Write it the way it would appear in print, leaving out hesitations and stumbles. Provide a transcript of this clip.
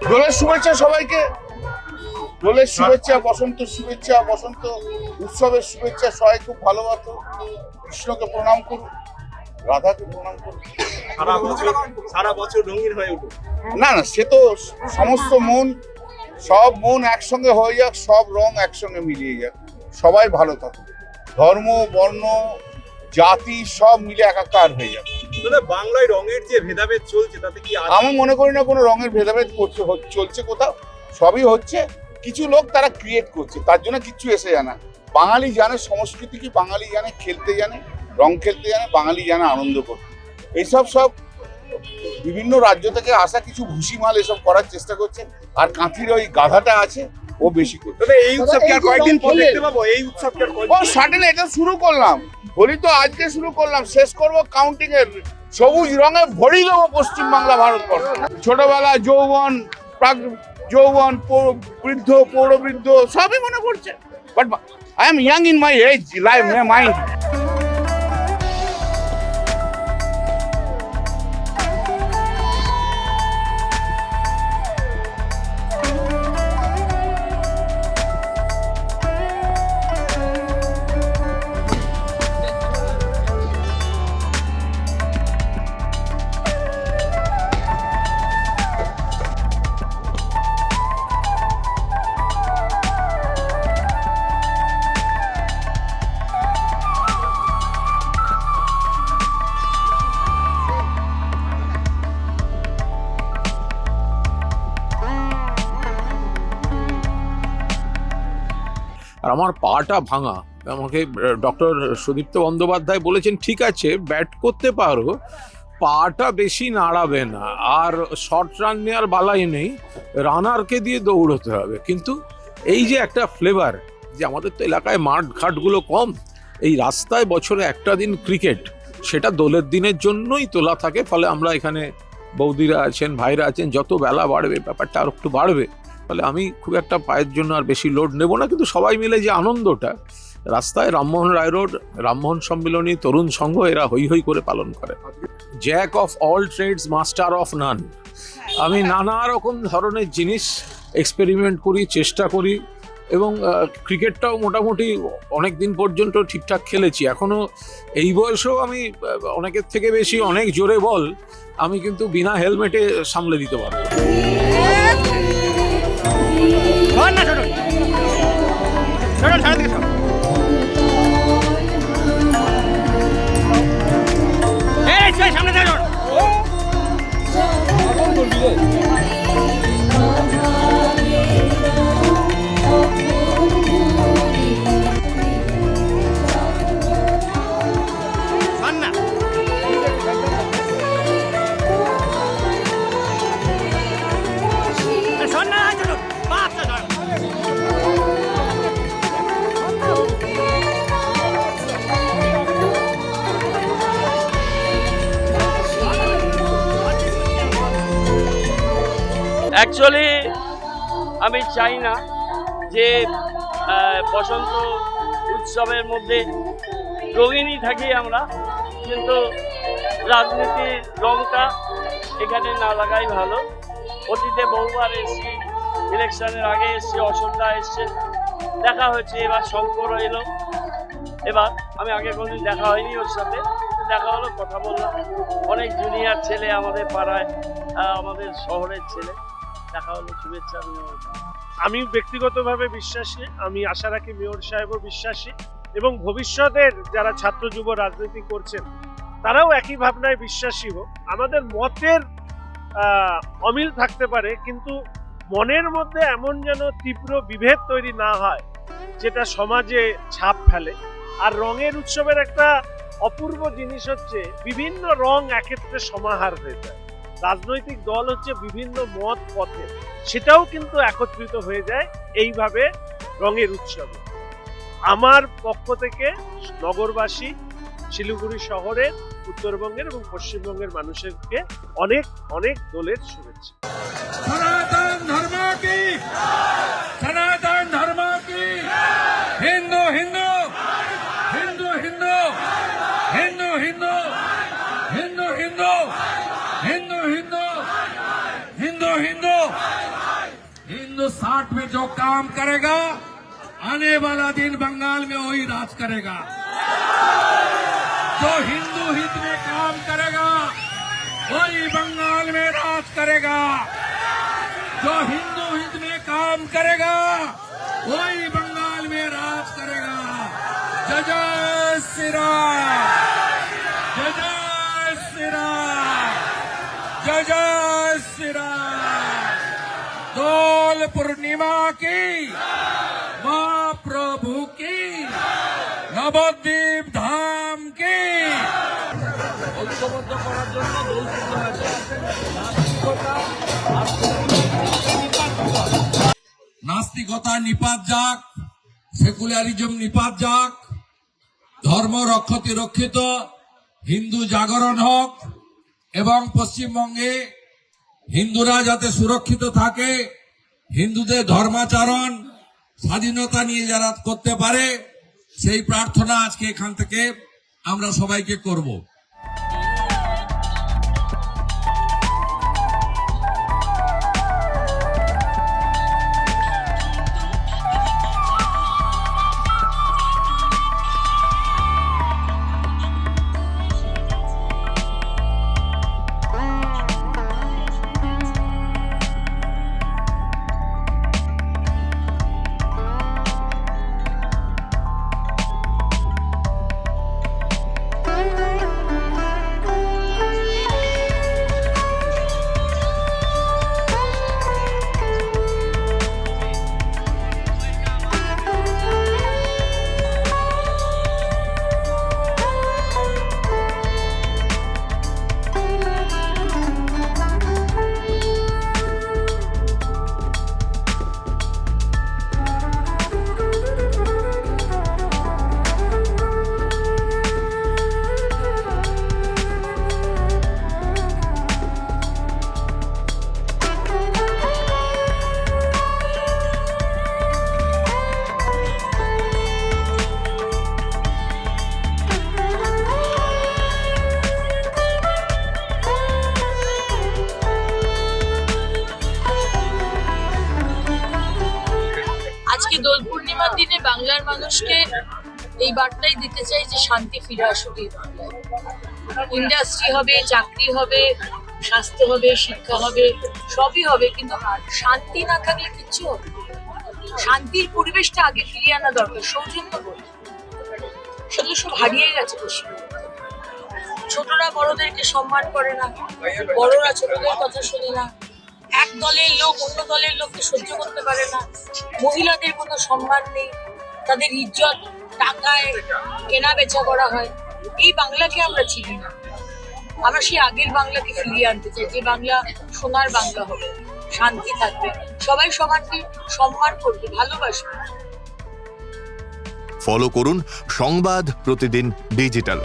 দোলের শুভেচ্ছা সবাইকে, দোলের শুভেচ্ছা, বসন্ত শুভেচ্ছা, বসন্ত উৎসবের শুভেচ্ছা। সবাই খুব ভালোবাসো, কৃষ্ণকে প্রণাম করুন, রাধাকে প্রণাম করুন। সারা বছর রঙিন হয়ে উঠুন। না না, সে তো সমস্ত মন, সব মন একসঙ্গে হয়ে যাক, সব রং একসঙ্গে মিলিয়ে যাক, সবাই ভালো থাকুক, ধর্ম বর্ণ জাতি সব মিলে একাকার হয়ে যাক। বাংলায় রঙের যে ভেদাভেদ চলছে তাতে কি আমি মনে করি না কোনো রঙের ভেদাভেদ চলছে কোথাও, সবই হচ্ছে। কিছু লোক তারা ক্রিয়েট করছে, তার জন্য কিচ্ছু এসে যায় না। বাঙালি জানে সংস্কৃতি কি, বাঙালি জানে খেলতে জানে, রং খেলতে জানে, বাঙালি জানে আনন্দ করতে। এইসব সব বিভিন্ন রাজ্য থেকে আসা কিছু ভুসিমাল এসব করার চেষ্টা করছে, আর কাঁথির ওই গাধাটা আছে, ও বেশি করছে। এই উৎসব কি আর কয়েকদিন পর দেখতে পাবো? এই উৎসব কি আর সার্টেন, এটা শুরু করলাম, হোলি তো আজকে শুরু করলাম, শেষ করবো কাউন্টিং এর সবুজ রঙে ভরিয়ে দেবো পশ্চিমবাংলা, ভারতবর্ষ। ছোটবেলা যৌবন, প্রাক যৌবন, বৃদ্ধ, পৌরবৃদ্ধ সবই মনে পড়ছে, but I am young in my age, life mind. আর আমার পাটা ভাঙা, আমাকে ডক্টর সুদীপ্ত বন্দ্যোপাধ্যায় বলেছেন ঠিক আছে ব্যাট করতে পারো, পাটা বেশি নাড়াবে না, আর শর্ট রান নেওয়ার বালাই নেই, রানারকে দিয়ে দৌড়তে হবে। কিন্তু এই যে একটা ফ্লেভার, যে আমাদের তো এলাকায় মাঠ ঘাটগুলো কম, এই রাস্তায় বছরে একটা দিন ক্রিকেট, সেটা দোলের দিনের জন্যই তোলা থাকে। ফলে আমরা এখানে বৌদিরা আছেন, ভাইরা আছেন, যত বেলা বাড়বে ব্যাপারটা আর একটু বাড়বে। ফলে আমি খুব একটা পায়ের জন্য আর বেশি লোড নেব না, কিন্তু সবাই মিলে যে আনন্দটা রাস্তায়, রামমোহন রায় রোড, রামমোহন সম্মিলনী, তরুণ সংঘ, এরা হই হই করে পালন করে। Jack of all trades, master of none. আমি নানা রকম ধরনের জিনিস এক্সপেরিমেন্ট করি, চেষ্টা করি, এবং ক্রিকেটটাও মোটামুটি অনেক দিন পর্যন্ত ঠিকঠাক খেলেছি। এখনও এই বয়সেও আমি অনেকের থেকে বেশি, অনেক জোরে বল আমি কিন্তু বিনা হেলমেটে সামলে দিতে পারবো। অ্যাকচুয়ালি আমি চাই না যে বসন্ত উৎসবের মধ্যে রঙিনই থাকি আমরা, কিন্তু রাজনীতির রঙটা এখানে না লাগাই ভালো। অতীতে বহুবার এসছি, ইলেকশনের আগে এসছি, অসন্ধ্যা এসছে, দেখা হয়েছে, এবার শঙ্কর এলো। এবার আমি আগে কোনোদিন দেখা হয়নি ওর সাথে, দেখা হলো, কথা বললাম। অনেক জুনিয়র ছেলে আমাদের পাড়ায়, আমাদের শহরের ছেলে, দেখা হলো, শুভেচ্ছা। আমি ব্যক্তিগতভাবে বিশ্বাসী, আমি আশা রাখি মেয়র সাহেবও বিশ্বাসী, এবং ভবিষ্যতের যারা ছাত্র যুব রাজনীতি করছেন তারাও একই ভাবনায় বিশ্বাসী হোক। আমাদের মতের অমিল থাকতে পারে, কিন্তু মনের মধ্যে এমন যেন তীব্র বিভেদ তৈরি না হয় যেটা সমাজে ছাপ ফেলে। আর রঙের উৎসবের একটা অপূর্ব জিনিস হচ্ছে বিভিন্ন রং একত্রে সমাহার হয়ে যায়। রাজনৈতিক দল হচ্ছে বিভিন্ন মত পথে, সেটাও কিন্তু একত্রিত হয়ে যায় এইভাবে রঙের উৎসবে। আমার পক্ষ থেকে নগরবাসী, শিলিগুড়ি শহরের, উত্তরবঙ্গের এবং পশ্চিমবঙ্গের মানুষকে অনেক অনেক দোলের শুভেচ্ছা। সনাতন ধর্ম কি, সনাতন ধর্ম কি, হিন্দু হিন্দু, হিন্দু হিন্দু, হিন্দু হিন্দু, হিন্দু হিন্দু, হিন্দু হিন্দু, হিন্দু হিন্দু। हिंदू 60 में जो काम करेगा आने वाला दिन बंगाल में वही राज करेगा। जो हिंदू हित में काम करेगा वही बंगाल में राज करेगा। जो हिंदू हित में काम करेगा वही बंगाल में राज करेगा। जय जय श्री राम, जय जय श्री राम, जय जय श्री राम। दोल पूर्णिमा की महाप्रभु की नवद्वीप धाम की ঐক্যবদ্ধ করার জন্য দোল নাস্তিকতা নিপাত যাক, সেকুলারিজম নিপাত যাক, ধর্ম রক্ষতি রক্ষিত, হিন্দু জাগরণ হোক এবং পশ্চিমবঙ্গে হিন্দুরা যাতে সুরক্ষিত থাকে, হিন্দুদের ধর্মাচরণ স্বাধীনতা নিয়ে যারা করতে পারে সেই প্রার্থনা আজকে এখান থেকে আমরা সবাইকে করব। আজকে দোল পূর্ণিমার দিনে বাংলার মানুষকে এই বার্তাই দিতে চাই যে শান্তি ফিরে আসুক এই বাংলায়। ইন্ডাস্ট্রি হবে, চাকরি হবে, স্বাস্থ্য হবে, শিক্ষা হবে, সবই হবে, কিন্তু শান্তি না থাকলে কিচ্ছু হবে না। শান্তির পরিবেশটা আগে ফিরিয়ে আনা দরকার। সৌজন্য বলে সেগুলো সব হারিয়ে গেছে পশ্চিমবঙ্গে। ছোটরা বড়দেরকে সম্মান করে না, বড়রা ছোটদের কথা শোনে না, এক দলের লোক অন্য দলের লোককে সহ্য করতে পারে না, মহিলাদের কোনো সম্মান নেই, তাদের ইজ্জত টাকায় কেনা বেচা করা হয়। এই বাংলাকে আমরা চিনি না। আমরা সেই আগের বাংলাকে ফিরিয়ে আনতে চাই, যে বাংলা সোনার বাংলা হবে, শান্তি থাকবে, সবাই সমাজকে সম্মান করবে, ভালোবাসবে। ফলো করুন সংবাদ প্রতিদিন ডিজিটাল।